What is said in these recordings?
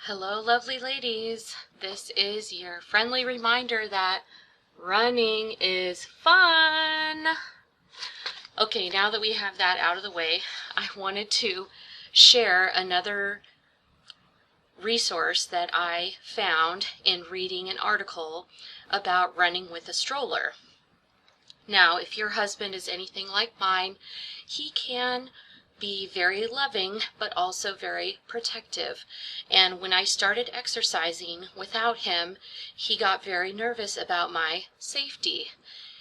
Hello, lovely ladies. This is your friendly reminder that running is fun. Okay, now that we have that out of the way, I wanted to share another resource that I found in reading an article about running with a stroller. Now, if your husband is anything like mine, he can be very loving but also very protective, and when I started exercising without him, he got very nervous about my safety.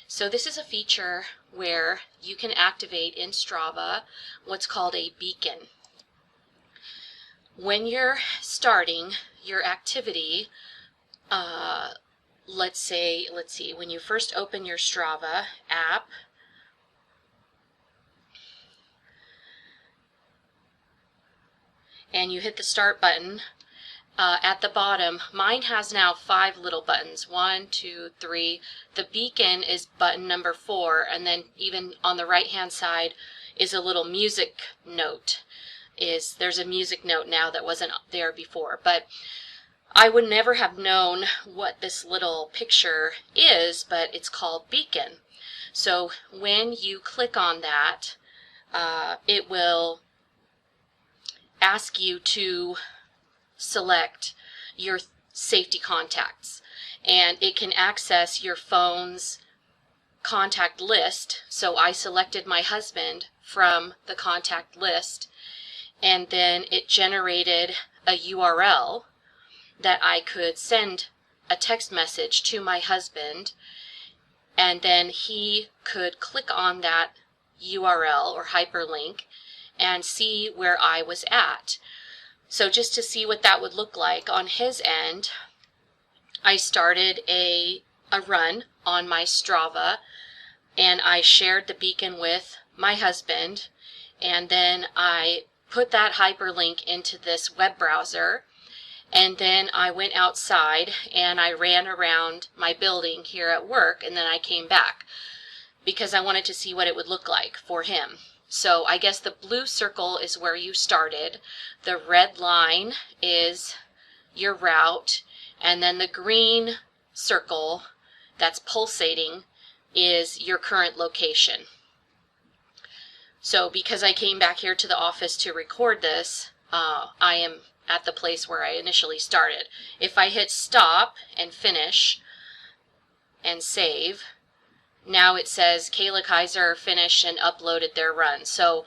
So this is a feature where you can activate in Strava what's called a beacon. When you're starting your activity, let's see, when you first open your Strava app, and you hit the start button, at the bottom, mine has now 5 little buttons. 1, 2, 3. The beacon is button number 4, and then even on the right hand side is a little music note. There's a music note now that wasn't there before, but I would never have known what this little picture is, but it's called beacon. So when you click on that, it will ask you to select your safety contacts, and it can access your phone's contact list. So I selected my husband from the contact list, and then it generated a URL that I could send a text message to my husband, and then he could click on that URL or hyperlink and see where I was at. So just to see what that would look like on his end, I started a run on my Strava, and I shared the beacon with my husband, and then I put that hyperlink into this web browser, and then I went outside and I ran around my building here at work, and then I came back because I wanted to see what it would look like for him. So I guess the blue circle is where you started, the red line is your route, and then the green circle that's pulsating is your current location. So because I came back here to the office to record this, I am at the place where I initially started. If I hit stop and finish and save, now it says Kayla Kaiser finished and uploaded their run. So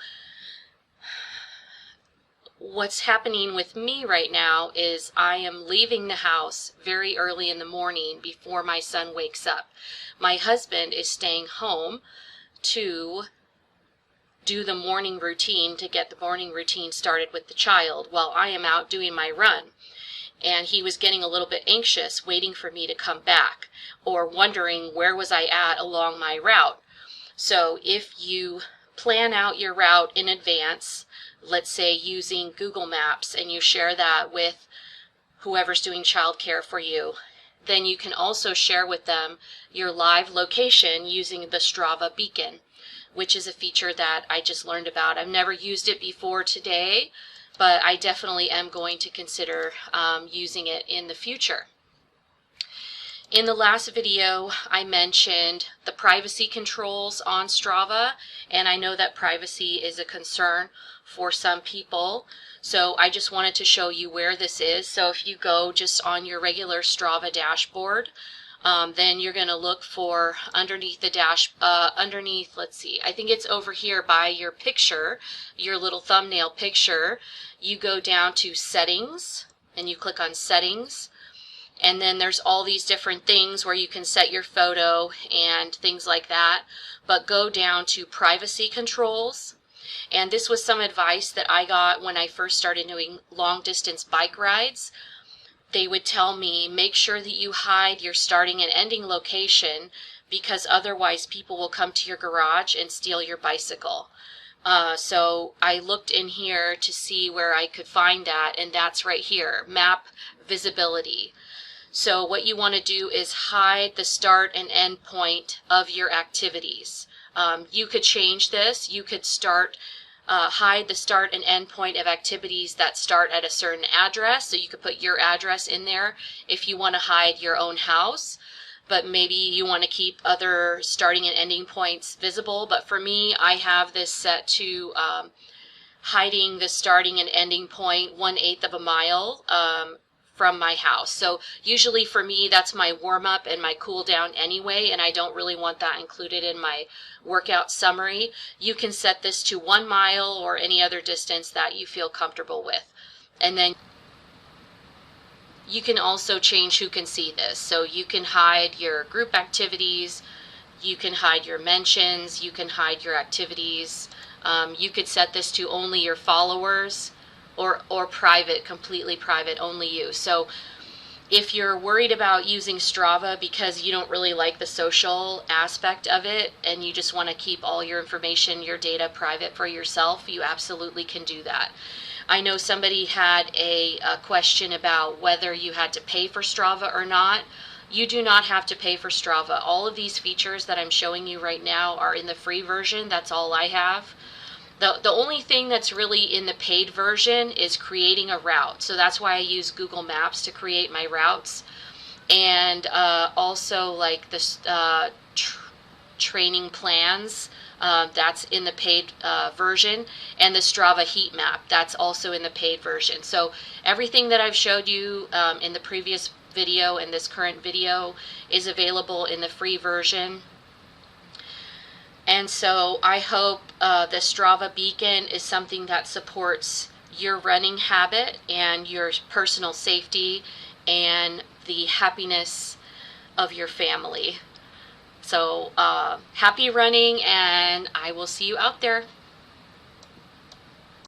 what's happening with me right now is I am leaving the house very early in the morning before my son wakes up. My husband is staying home to do the morning routine, to get the morning routine started with the child, while I am out doing my run. And he was getting a little bit anxious, waiting for me to come back, or wondering where was I at along my route. So if you plan out your route in advance, let's say using Google Maps, and you share that with whoever's doing childcare for you, then you can also share with them your live location using the Strava beacon, which is a feature that I just learned about. I've never used it before today, but I definitely am going to consider using it in the future. In the last video, I mentioned the privacy controls on Strava, and I know that privacy is a concern for some people, so I just wanted to show you where this is. So if you go just on your regular Strava dashboard, then you're going to look for underneath the let's see, I think it's over here by your picture, your little thumbnail picture. You go down to settings and you click on settings, and then there's all these different things where you can set your photo and things like that. But go down to privacy controls, and this was some advice that I got when I first started doing long distance bike rides. They would tell me, make sure that you hide your starting and ending location, because otherwise people will come to your garage and steal your bicycle. So I looked in here to see where I could find that, and that's right here, map visibility. So what you want to do is hide the start and end point of your activities. You could change this. You could start hide the start and end point of activities that start at a certain address. So you could put your address in there if you want to hide your own house, but maybe you want to keep other starting and ending points visible. But for me, I have this set to hiding the starting and ending point 1/8 of a mile from my house. So usually for me, that's my warm up and my cool down anyway, and I don't really want that included in my workout summary. You can set this to 1 mile or any other distance that you feel comfortable with. And then you can also change who can see this. So you can hide your group activities, you can hide your mentions, you can hide your activities. You could set this to only your followers, or private, completely private, only you. So if you're worried about using Strava because you don't really like the social aspect of it and you just want to keep all your information, your data private for yourself, you absolutely can do that. I know somebody had a question about whether you had to pay for Strava or not. You do not have to pay for Strava. All of these features that I'm showing you right now are in the free version. That's all I have. The only thing that's really in the paid version is creating a route. So that's why I use Google Maps to create my routes. And also like the training plans, that's in the paid version. And the Strava heat map, that's also in the paid version. So everything that I've showed you in the previous video and this current video is available in the free version. And so I hope the Strava beacon is something that supports your running habit and your personal safety and the happiness of your family. So happy running, and I will see you out there.